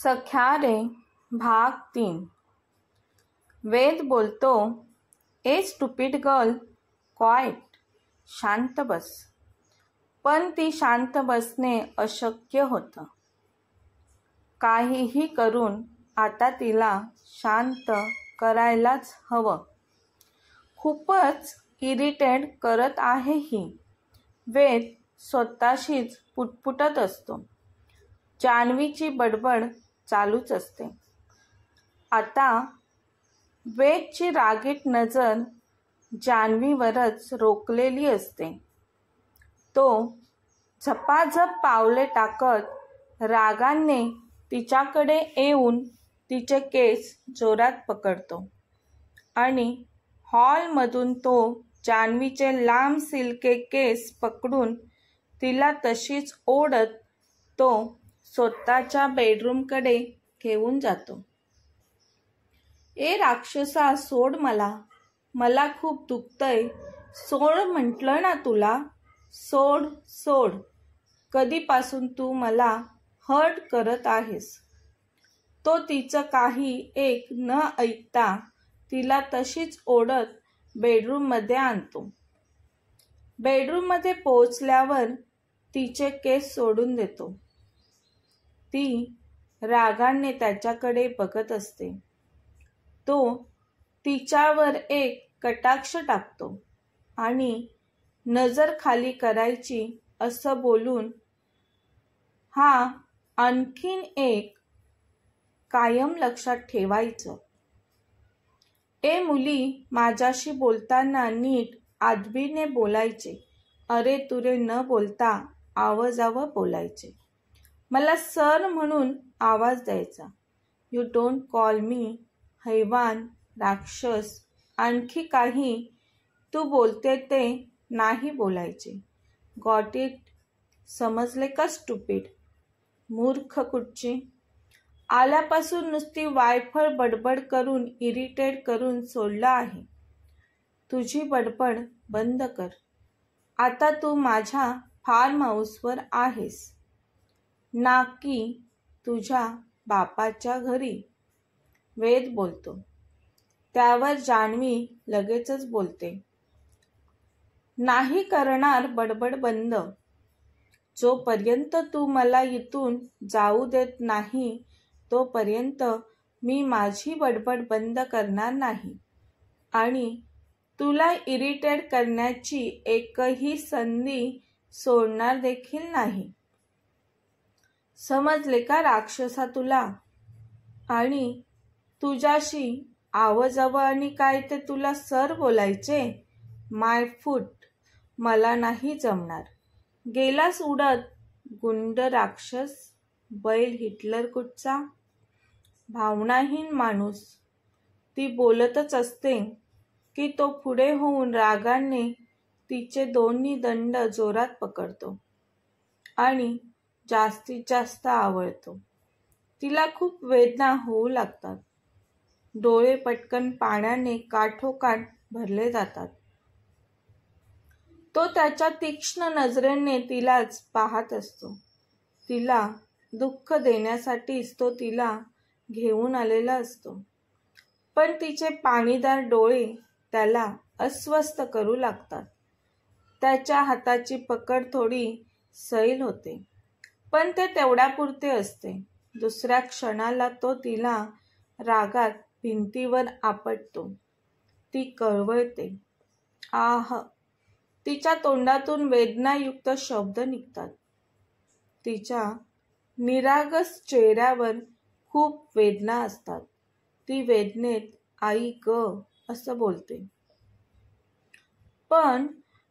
सख्या रे भाग 3. वेद बोलतो, ए स्टुपिड गर्ल, क्वाइट, शांत बस. पण ती शांत बसणे अशक्य होतं. काहीही करून आता तिला शांत करायलाच हवं. खूपच इरिटेट करत आहे ही. वेद स्वतःशीच पुटपुटत असतो. जान्हवीची बडबड चालूच असते. आता वेदची रागीट नजर जान्हवीवरच रोखलेली असते. तो झपाझप पावले टाकत रागाने तिच्याकडे येऊन तिचे केस जोरात पकडतो आणि हॉलमधून तो जान्हवीचे लांब सिल्के केस पकडून तिला तशीच ओढत तो स्वतःच्या बेडरूमकडे घेऊन जातो. ए राक्षसा, सोड मला. मला खूप दुखतंय. सोड म्हटलं ना तुला. सोड सोड. कधीपासून तू मला हर्ट करत आहेस. तो तिचं काही एक न ऐकता तिला तशीच ओढत बेडरूममध्ये आणतो. बेडरूममध्ये पोहोचल्यावर तिचे केस सोडून देतो. ती रागाने त्याच्याकडे बघत असते. तो तिच्यावर एक कटाक्ष टाकतो आणि नजर खाली करायची असं बोलून, हा आणखीन एक कायम लक्षात ठेवायचं. ए मुली, माझ्याशी बोलताना नीट आदबीने बोलायचे. अरे तुरे न बोलता आवाजावर बोलायचे. मला सर म्हणून आवाज द्यायचा. यू डोंट कॉल मी हैवान, राक्षस, आणखी काही तू बोलते ते नाही बोलायचे. Got it? समजले का स्टुपिड? मूर्ख कुठची. आल्यापासून नुसती वायफळ बडबड करून इरिटेट करून सोडलं आहे. तुझी बडबड बंद कर. आता तू माझ्या फार्म हाऊसवर आहेस, ना की तुझ्या बापाच्या घरी. वेद बोलतो. त्यावर जान्हवी लगेचच बोलते, नाही करणार बडबड बंद. जोपर्यंत तू मला इथून जाऊ देत नाही तोपर्यंत मी माझी बडबड बंद करणार नाही आणि तुला इरिटेट करण्याची एकही संधी सोडणार देखील नाही. समजले का राक्षसा तुला? आणि तुझ्याशी आवाजावं आणि काय ते तुला सर बोलायचे? माय फूट. मला नाही जमणार. गेलास उडत, गुंड राक्षस, बैल हिटलर कुठचा. भावनाहीन माणूस. ती बोलतच असते की तो पुढे होऊन रागाने तिचे दोन्ही दंड जोरात पकडतो आणि जास्तीत जास्त आवळतो. तिला खूप वेदना होऊ लागतात. डोळे पटकन पाण्याने काठोकाठ भरले जातात. तो त्याच्या तीक्ष्ण नजरेने तिलाच पाहत असतो. तिला दुःख देण्यासाठीच तो तिला घेऊन आलेला असतो. पण तिचे पाणीदार डोळे त्याला अस्वस्थ करू लागतात. त्याच्या हाताची पकड थोडी सैल होते, पण ते तेवढ्यापुरते असते. दुसऱ्या क्षणाला तो तिला रागात भिंतीवर आपटतो. ती कळवळते. आह. तिच्या तोंडातून वेदनायुक्त शब्द निघतात. तिच्या निरागस चेहऱ्यावर खूप वेदना असतात. ती वेदनेत आई ग असं बोलते. पण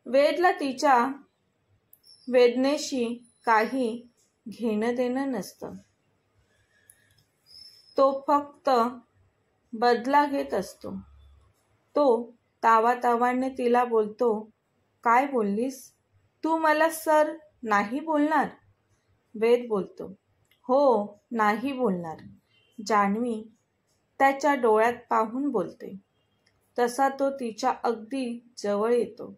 वेदला तिच्या वेदनेशी काही घेणं देणं नसतं. तो फक्त बदला घेत असतो. तो तावातावाने तिला बोलतो, काय बोललीस? तू मला सर नाही बोलणार? वेद बोलतो, हो, नाही बोलणार. जान्हवी त्याच्या डोळ्यात पाहून बोलते. तसा तो तिच्या अगदी जवळ येतो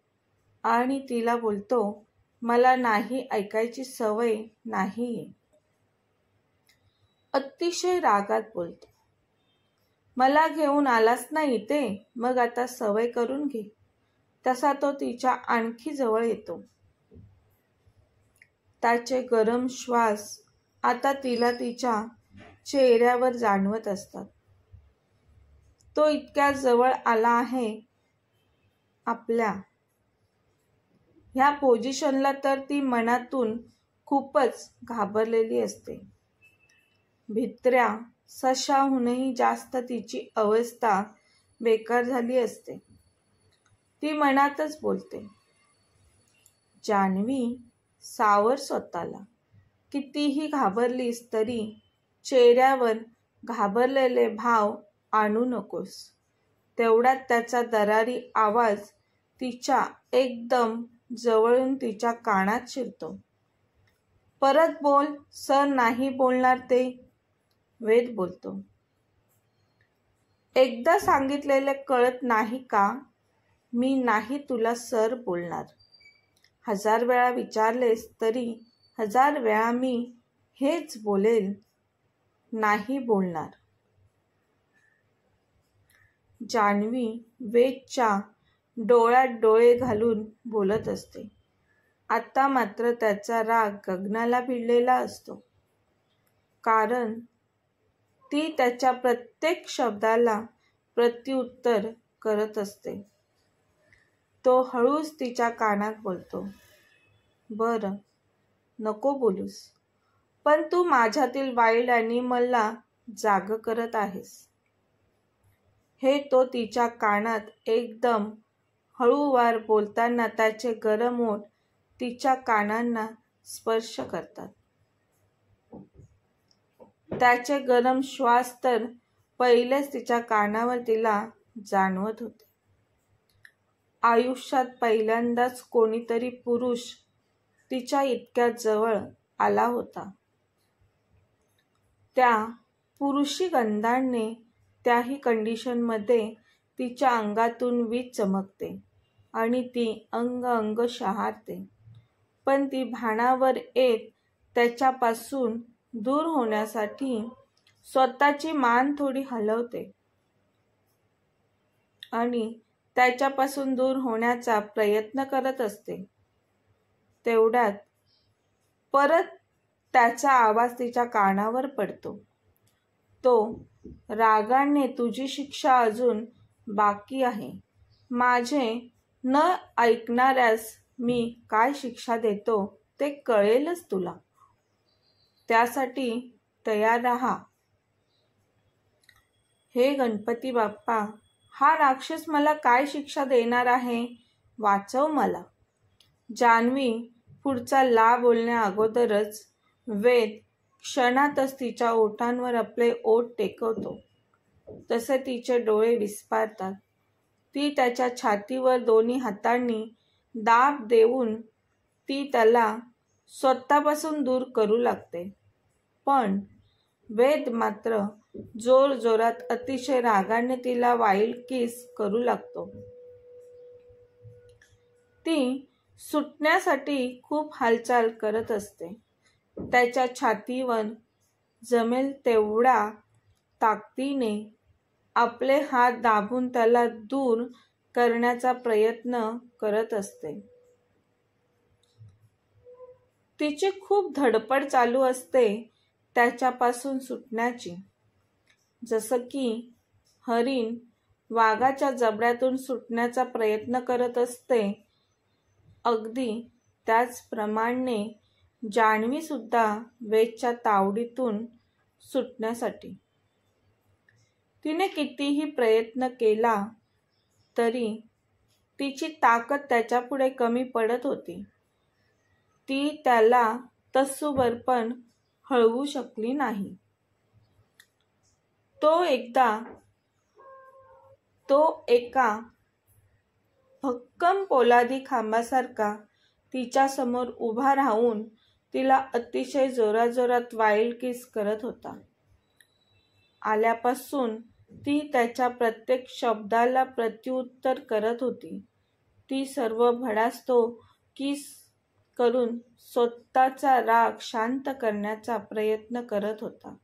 आणि तिला बोलतो, मला नाही ऐकायची सवय नाहीये. अतिशय रागात बोलतो. मला घेऊन आलास ना इथे, मग आता सवय करून घे. तसा तो तिच्या आणखी जवळ येतो. त्याचे गरम श्वास आता तिला तिच्या चेहऱ्यावर जाणवत असतात. तो इतक्या जवळ आला आहे आपल्या. ह्या पोझिशनला तर ती मनातून खूपच घाबरलेली असते. भित्र्या सशाहूनही जास्त तिची अवस्था बेकार झाली असते. ती मनातच बोलते, जान्हवी, सावर स्वतःला. कितीही घाबरलीस तरी चेहऱ्यावर घाबरलेले भाव आणू नकोस. तेवढ्यात त्याचा दरारी आवाज तिच्या एकदम जवळून तिच्या कानात शिरतो. परत बोल, सर नाही बोलणार ते, वेद बोलतो. एकदा सांगितलेले कळत नाही का? मी नाही तुला सर बोलणार. 1000 वेळा विचारलेस तरी 1000 वेळा मी हेच बोलेल, नाही बोलणार. जान्हवी वेदच्या डोळ्यात डोळे घालून बोलत असते. आता मात्र त्याचा राग गगनाला भिडलेला असतो. कारण ती त्याच्या प्रत्येक शब्दाला प्रत्युत्तर करत असते. तो हळूच तिच्या कानात बोलतो, बरं, नको बोलूस, पण तू माझ्यातील वाईल्ड ॲनिमलला जागं करत आहेस. हे तो तिच्या कानात एकदम हळूवार बोलताना त्याचे गरम ओठ तिच्या कानांना स्पर्श करतात. त्याचे गरम श्वास तर पहिलेच तिच्या कानावर तिला जाणवत होते. आयुष्यात पहिल्यांदाच कोणीतरी पुरुष तिच्या इतक्या जवळ आला होता. त्या पुरुषी गंधाने त्याही कंडिशनमध्ये तिच्या अंगातून वीज चमकते आणि ती अंग अंग शहारते. पण ती भानावर येत त्याच्यापासून दूर होण्यासाठी स्वतःची मान थोडी हलवते आणि त्याच्यापासून दूर होण्याचा प्रयत्न करत असते. तेवढ्यात परत त्याचा आवाज तिच्या कानावर पडतो. तो रागाने, तुझी शिक्षा अजून बाकी आहे. माझे न ऐकणाऱ्यास मी काय शिक्षा देतो ते कळेलच तुला. त्यासाठी तयार राहा. हे गणपती बाप्पा, हा राक्षस मला काय शिक्षा देणार आहे? वाचव मला. जान्हवी पुढचा ला बोलण्या अगोदरच वेद क्षणातच तिच्या ओठांवर आपले ओठ टेकवतो. तसे तिचे डोळे विस्फारतात. ती त्याच्या छातीवर दोन्ही हातांनी दाब देऊन ती त्याला स्वतःपासून दूर करू लागते. पण वेद मात्र जोरजोरात अतिशय रागाने तिला वाईल्ड किस करू लागतो. ती सुटण्यासाठी खूप हालचाल करत असते. त्याच्या छातीवर जमेल तेवढ्या ताकदीने आपले हात दाबून त्याला दूर करण्याचा प्रयत्न करत असते. तिची खूप धडपड चालू असते त्याच्यापासून सुटण्याची. जसं की हरिण वाघाच्या जबड्यातून सुटण्याचा प्रयत्न करत असते, अगदी त्याचप्रमाणे जान्हवी सुद्धा वेदच्या तावडीतून सुटण्यासाठी. तिने कितीही प्रयत्न केला तरी तिची ताकद त्याच्यापुढे कमी पडत होती. ती त्याला तसूभर पण हळवू शकली नाही. तो एका भक्कम पोलादी खांबासारखा तिच्यासमोर उभा राहून तिला अतिशय जोराजोरात वाईल्ड किस करत होता. आल्यापासून ती त्याच्या प्रत्येक शब्दाला प्रत्युत्तर करत होती. ती सर्व भडास तो किस करून स्वतःचा राग शांत करण्याचा प्रयत्न करत होता.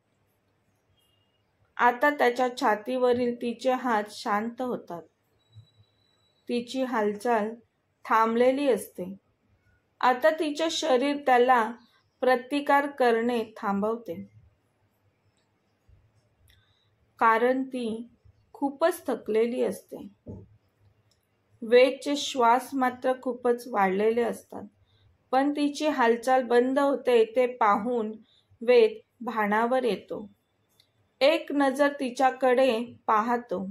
आता त्याच्या छातीवरील तिचे हात शांत होतात. तिची हालचाल थांबलेली असते. आता तिचे शरीर त्याला प्रतिकार करणे थांबवते, कारण ती खूपच थकलेली असते. वेदचे श्वास मात्र खूपच वाढलेले असतात, पण तिची हालचाल बंद होते ते पाहून वेद भानावर येतो. एक नजर तिच्याकडे पाहतो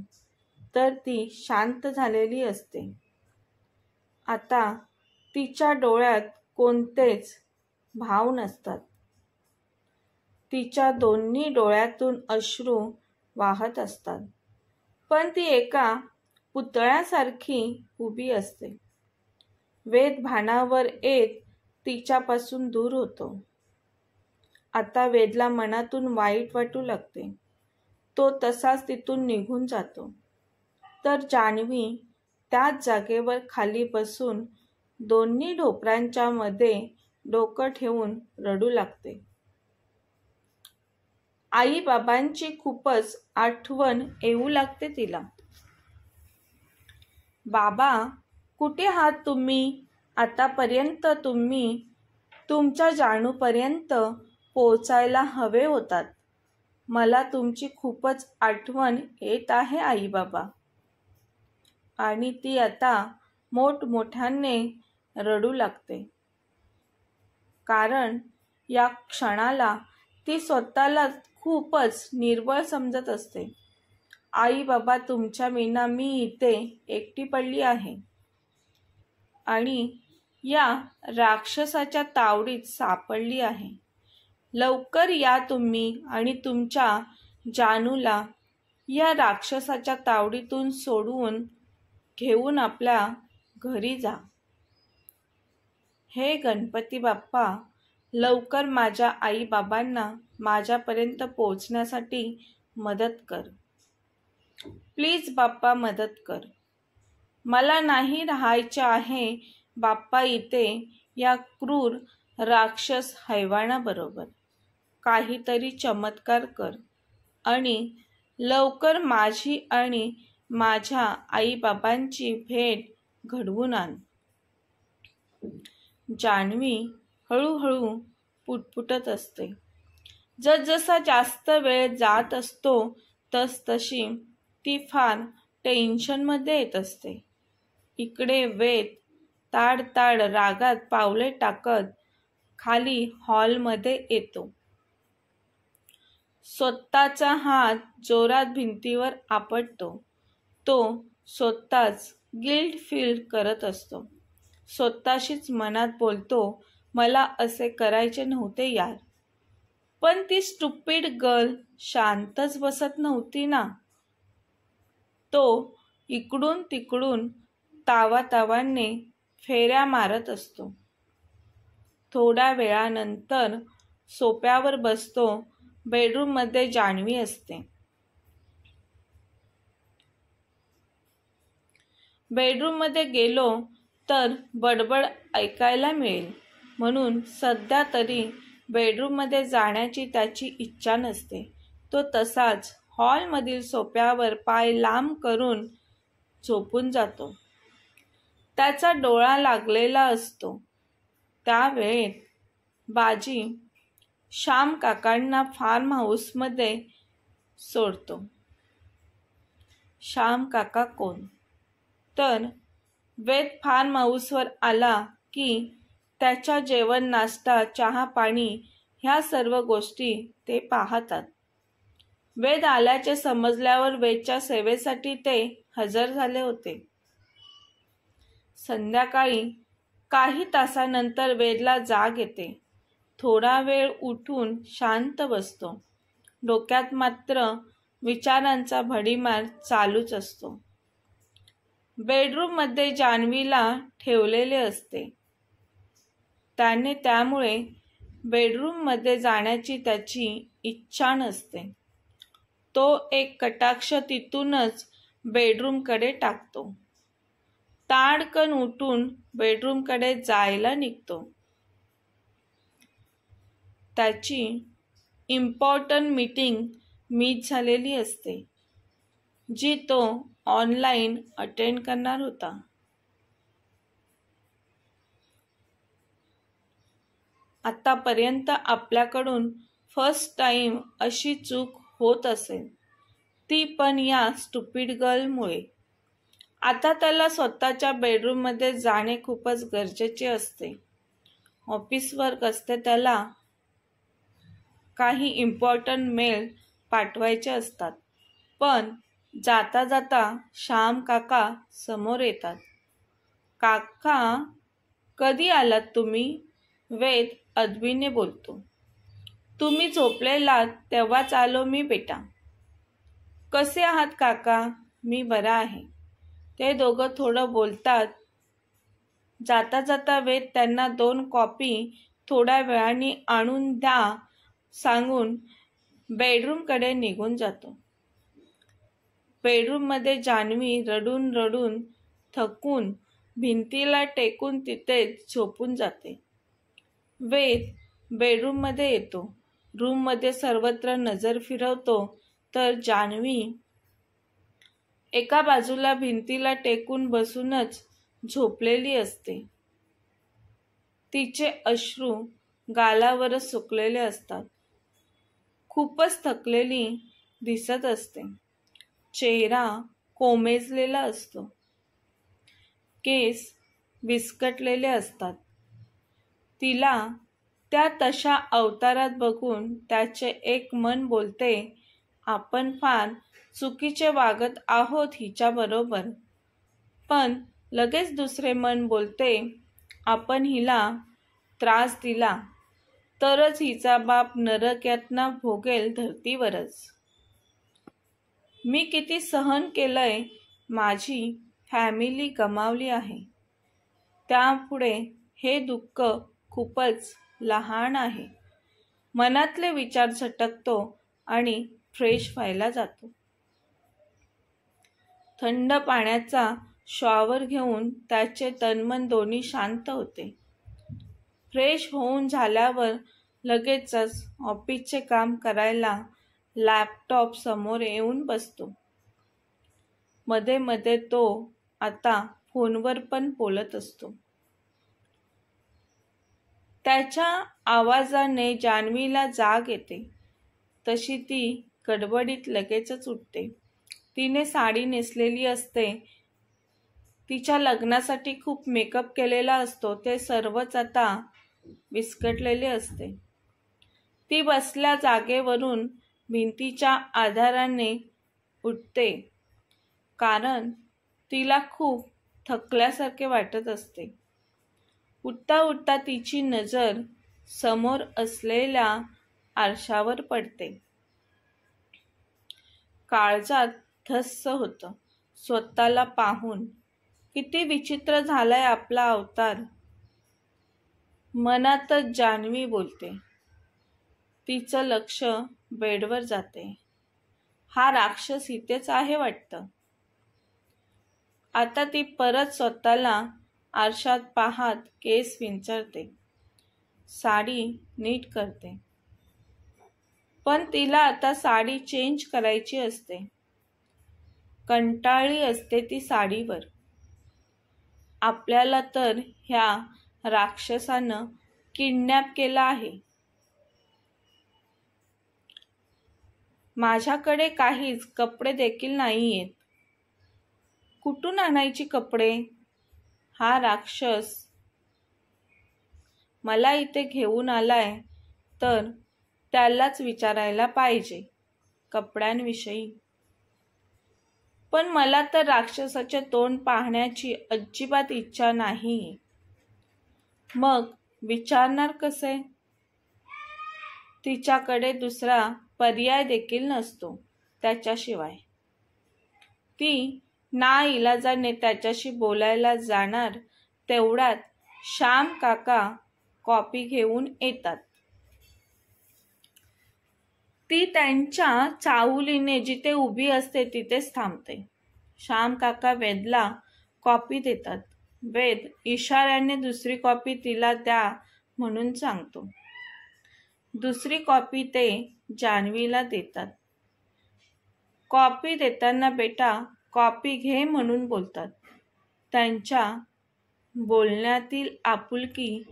तर ती शांत झालेली असते. आता तिच्या डोळ्यात कोणतेच भाव नसतात. तिच्या दोन्ही डोळ्यातून अश्रू वाहत असतात, पण ती एका पुतळ्यासारखी उभी असते. वेद भानावर येत तिच्यापासून दूर होतो. आता वेदला मनातून वाईट वाटू लागते. तो तसाच तिथून निघून जातो. तर जान्हवी त्याच जागेवर खाली बसून दोन्ही ढोपरांच्या मध्ये डोकं ठेवून रडू लागते. आई बाबांची खूपच आठवण येऊ लागते तिला. बाबा, कुठे आहात तुम्ही? आतापर्यंत तुम्ही तुमच्या जानूपर्यंत पोचायला हवे होतात. मला तुमची खूपच आठवण येत आहे आई बाबा. आणि ती आता मोठमोठ्याने रडू लागते, कारण या क्षणाला ती स्वतःला खूपच निर्बळ समजत असते. आई बाबा, तुमच्या विना मी इथे एकटी पडली आहे आणि या राक्षसाच्या तावडीत सापडली आहे. लवकर या तुम्ही आणि तुमच्या जानूला या राक्षसाच्या तावडीतून सोडवून घेऊन आपल्या घरी जा. हे गणपती बाप्पा, लवकर माझ्या आई बाबांना माझ्यापर्यंत पोहोचण्यासाठी मदत कर. प्लीज बाप्पा, मदत कर. मला नाही राहायचे आहे बाप्पा इथे या क्रूर राक्षस हैवानाबरोबर. काहीतरी चमत्कार कर आणि लवकर माझी आणि माझ्या आई बाबांची भेट घडवून आण. जान्हवी हळूहळू पुटपुटत असते. जसजसा जास्त वेळ जात असतो तसतशी ती फार टेन्शनमध्ये येत असते. इकडे वेद ताडताड रागात पावले टाकत खाली हॉलमध्ये येतो. स्वतःचा हात जोरात भिंतीवर आपटतो. तो स्वतःच गिल्ट फील करत असतो. स्वतःशीच मनात बोलतो, मला असे करायचे नव्हते यार. पण ती स्टुपिड गर्ल शांतच बसत नव्हती ना. तो इकडून तिकडून तावातावाने फेऱ्या मारत असतो. थोड्या वेळानंतर सोफ्यावर बसतो. बेडरूममध्ये जान्हवी असते. बेडरूममध्ये गेलो तर बडबड ऐकायला मिळेल म्हणून सध्या तरी बेडरूममध्ये जाण्याची त्याची इच्छा नसते. तो तसाच हॉलमधील सोफ्यावर पाय लांब करून झोपून जातो. त्याचा डोळा लागलेला असतो. त्यावेळेत बाजी श्याम काकांना फार्म हाऊसमध्ये सोडतो. श्याम काका कोण? तर वेद फार्म हाऊसवर आला की त्याच्या जेवण, नाश्ता, चहा पाणी ह्या सर्व गोष्टी ते पाहतात. वेद आल्याचे समजल्यावर वेदच्या सेवेसाठी ते हजर झाले होते. संध्याकाळी काही तासानंतर वेदला जाग येते. थोडा वेळ उठून शांत बसतो. डोक्यात मात्र विचारांचा भडीमार चालूच असतो. बेडरूममध्ये जान्हवीला ठेवलेले असते. त्यामुळे बेडरूममध्ये जाण्याची त्याची इच्छा नसते. तो एक कटाक्ष तिथूनच बेडरूमकडे टाकतो. ताडकन उठून बेडरूमकडे जायला निघतो. त्याची इम्पॉर्टंट मीटिंग मिस झालेली असते, जी तो ऑनलाईन अटेंड करणार होता. आतापर्यंत आपल्याकडून फर्स्ट टाइम अशी चूक होत असेल, ती पण या स्टुपिड गर्लमुळे. आता त्याला स्वतःच्या बेडरूममध्ये जाणे खूपच गरजेचे असते. ऑफिस वर्क असते, त्याला काही इम्पॉर्टंट मेल पाठवायचे असतात. पण जाता जाता श्याम काका समोर येतात. काका, कधी आलात तुम्ही? वेद अदबीने बोलतो. तुम्ही झोपलेलात तेव्हाच आलो मी बेटा. कसे आहात काका? मी बरा आहे. ते दोघं थोडं बोलतात. जाता जाता वेद त्यांना 2 कॉफी थोड्या वेळाने आणून द्या सांगून बेडरूमकडे निघून जातो. बेडरूममध्ये जान्हवी रडून रडून थकून भिंतीला टेकून तिथेच झोपून जाते. वेद बेडरूममध्ये येतो. रूममध्ये सर्वत्र नजर फिरवतो तर जान्हवी एका बाजूला भिंतीला टेकून बसूनच झोपलेली असते. तिचे अश्रू गालावरच सुकलेले असतात. खूपच थकलेली दिसत असते. चेहरा कोमेजलेला असतो. केस विस्कटलेले असतात. तिला त्या तशा अवतारात बघून त्याचे एक मन बोलते, आपण फार चुकीचे वागत आहोत हिच्याबरोबर. पण लगेच दुसरे मन बोलते, आपण हिला त्रास दिला तरच हिचा बाप नरक यातना भोगेल धर्तीवरच. मी किती सहन केलंय. माझी फॅमिली गमावली आहे. त्यापुढे हे दुःख खूपच लहान आहे. मनातले विचार झटकतो आणि फ्रेश व्हायला जातो. थंड पाण्याचा शॉवर घेऊन त्याचे तनमन दोन्ही शांत होते. फ्रेश होऊन झाल्यावर लगेचच ऑफिसचे काम करायला लॅपटॉप समोर येऊन बसतो. मध्ये मध्ये तो आता फोनवर पण बोलत असतो. त्याच्या आवाजाने जान्हवीला जाग येते. तशी ती गडबडीत लगेचच उठते. तिने साडी नेसलेली असते. तिच्या लग्नासाठी खूप मेकअप केलेला असतो. ते सर्वच आता विस्कटलेले असते. ती बसल्या जागेवरून भिंतीच्या आधाराने उठते, कारण तिला खूप थकल्यासारखे वाटत असते. उठता उठता तिची नजर समोर असलेल्या आरशावर पडते. काळजात धस्स होतं स्वतःला पाहून. किती विचित्र झालाय आपला अवतार. मनातच जान्हवी बोलते. तिचं लक्ष बेडवर जाते. हा राक्षस इथेच आहे वाटतं. आता ती परत स्वतःला आरशात पाहत केस विंचरते. साडी नीट करते. पण तिला आता साडी चेंज करायची असते. कंटाळली असते ती साडीवर. आपल्याला तर ह्या राक्षसानं किडनॅप केलं आहे. माझ्याकडे काहीच कपडे देखील नाहीयेत. कुठून आणायची कपडे? हा राक्षस मला इथे घेऊन आलाय तर त्यालाच विचारायला पाहिजे कपड्यांविषयी. पण मला तर राक्षसाचे तोंड पाहण्याची अजिबात इच्छा नाही. मग विचारणार कसे? तिच्याकडे दुसरा पर्याय देखील नसतो त्याच्याशिवाय. ती नाइलाजाने त्याच्याशी बोलायला जाणार तेवढ्यात श्याम काका कॉफी घेऊन येतात. ती त्यांच्या चाहुलीने जिथे उभी असते तिथेच थांबते. श्याम काका वेदला कॉफी देतात. वेद इशाऱ्याने दुसरी कॉफी तिला द्या म्हणून सांगतो. दुसरी कॉफी ते जान्हवीला देतात. कॉपी देताना बेटा कॉपी घे म्हणून बोलतात. त्यांच्या बोलण्यातील आपुलकी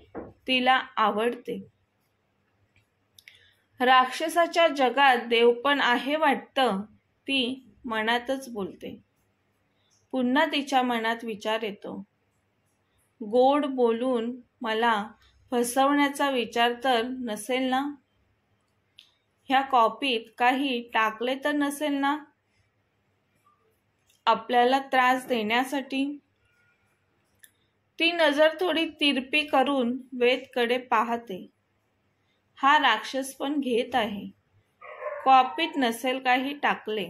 तिला आवडते. राक्षसाच्या जगात देव पण आहे वाटतं, ती मनातच बोलते. पुन्हा तिच्या मनात विचार येतो, गोड बोलून मला फसवण्याचा विचार तर नसेल ना? ह्या कॉपीत काही टाकले तर नसेल ना आपल्याला त्रास देण्यासाठी? ती नजर थोडी तिरपी करून वेदकडे पाहते. हा राक्षस पण घेत आहे. कॉपीत नसेल काही टाकले.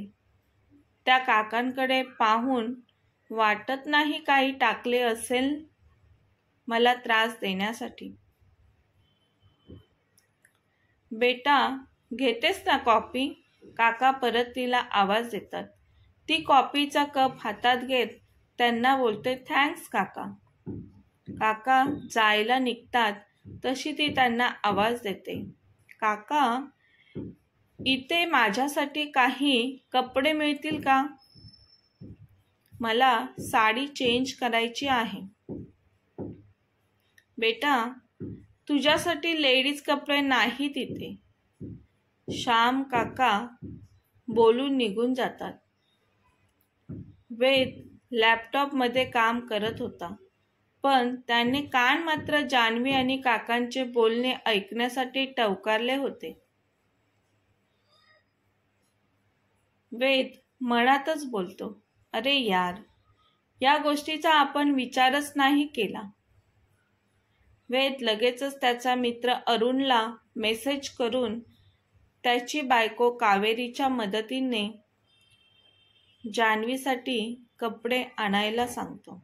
त्या काकांकडे पाहून वाटत नाही काही टाकले असेल मला त्रास देण्यासाठी. बेटा घेतेस ना कॉपी? काका परत तिला आवाज देतात. ती कॉपीचा कप हातात घेत त्यांना बोलते, थँक्स काका. काका जायला निघतात तशी ती त्यांना आवाज देते, काका इथे माझ्यासाठी काही कपडे मिळतील का? मला साडी चेंज करायची आहे. बेटा तुझ्यासाठी लेडीज कपडे नाही तिथे. श्याम काका बोलून निघून जातात. वेद लॅपटॉपमध्ये काम करत होता, पण त्याने कान मात्र जान्हवी आणि काकांचे बोलणे ऐकण्यासाठी टवकारले होते. वेद मनातच बोलतो, अरे यार, या गोष्टीचा आपण विचारच नाही केला. वेद लगेचच त्याचा मित्र अरुणला मेसेज करून त्याची बायको कावेरीच्या मदतीने जान्हवीसाठी कपडे आणायला सांगतो.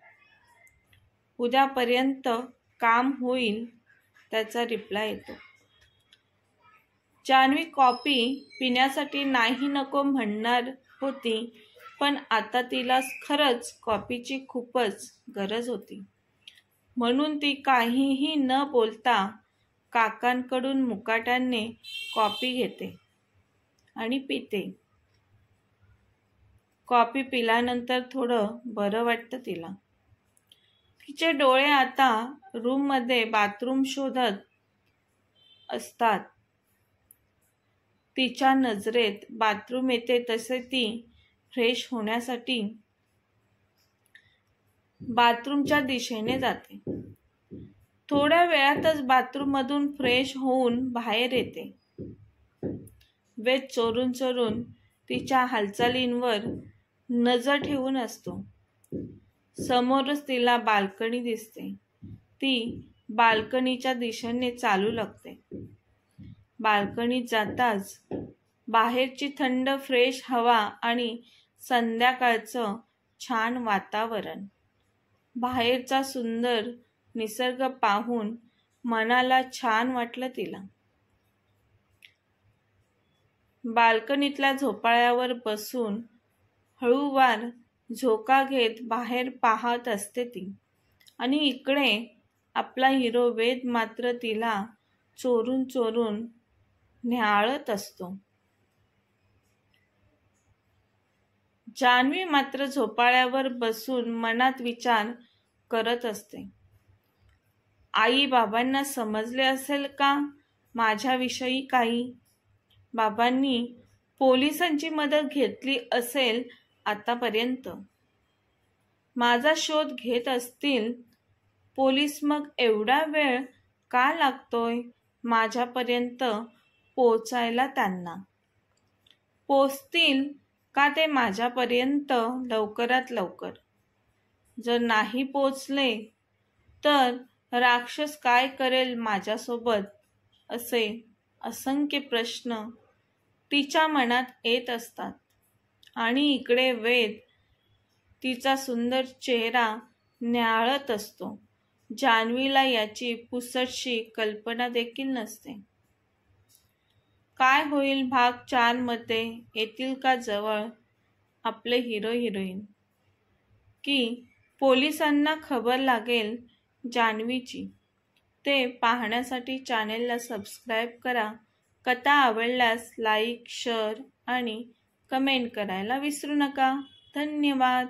उद्यापर्यंत काम होईल त्याचा रिप्लाय येतो. जान्हवी कॉफी पिण्यासाठी नाही नको म्हणणार होती, पण आता तिला खरंच कॉफीची खूपच गरज होती. म्हणून ती काहीही न बोलता काकांकडून मुकाट्याने कॉफी घेते आणि पिते. कॉफी पिल्यानंतर थोडं बरं वाटतं तिला. तिचे डोळे आता रूममध्ये बाथरूम शोधत असतात. तिच्या नजरेत बाथरूम येते तसे ती फ्रेश होण्यासाठी बाथरूमच्या दिशेने जाते. थोड्या वेळातच बाथरूममधून फ्रेश होऊन बाहेर येते. वेद चोरून चोरून तिच्या हालचालींवर नजर ठेवून असतो. समोरच तिला बाल्कनी दिसते. ती बाल्कनीच्या दिशेने चालू लागते. बाल्कनीत जाताच बाहेरची थंड फ्रेश हवा आणि संध्याकाळचं छान वातावरण, बाहेरचा सुंदर निसर्ग पाहून मनाला छान वाटलं तिला. बाल्कनीतल्या झोपाळ्यावर बसून हळूवार झोका घेत बाहेर पाहत असते ती. आणि इकडे आपला हिरो वेद मात्र तिला चोरून चोरून न्याहाळत असतो. जान्हवी मात्र झोपाळ्यावर बसून मनात विचार करत असते. आई बाबांना समजले असेल का माझ्याविषयी काही? बाबांनी पोलिसांची मदत घेतली असेल आतापर्यंत. माझा शोध घेत असतील पोलीस, मग एवढा वेळ का लागतोय माझ्यापर्यंत पोचायला त्यांना? पोचतील का ते माझ्यापर्यंत लवकरात लवकर? जर नाही पोचले तर राक्षस काय करेल माझ्यासोबत? असे असंख्य प्रश्न तिच्या मनात येत असतात. आणि इकडे वेद तिचा सुंदर चेहरा न्याहाळत असतो. जान्हवीला याची पुसटशी कल्पना देखील नसते. काय होईल भाग 4 मध्ये? येतील का जवळ आपले हिरो हिरोईन? की पोलिसांना खबर लागेल जान्हवीची? ते पाहण्यासाठी चॅनेलला सबस्क्राईब करा. कथा आवडल्यास लाईक, शेअर आणि कमेंट करायला विसरू नका. धन्यवाद.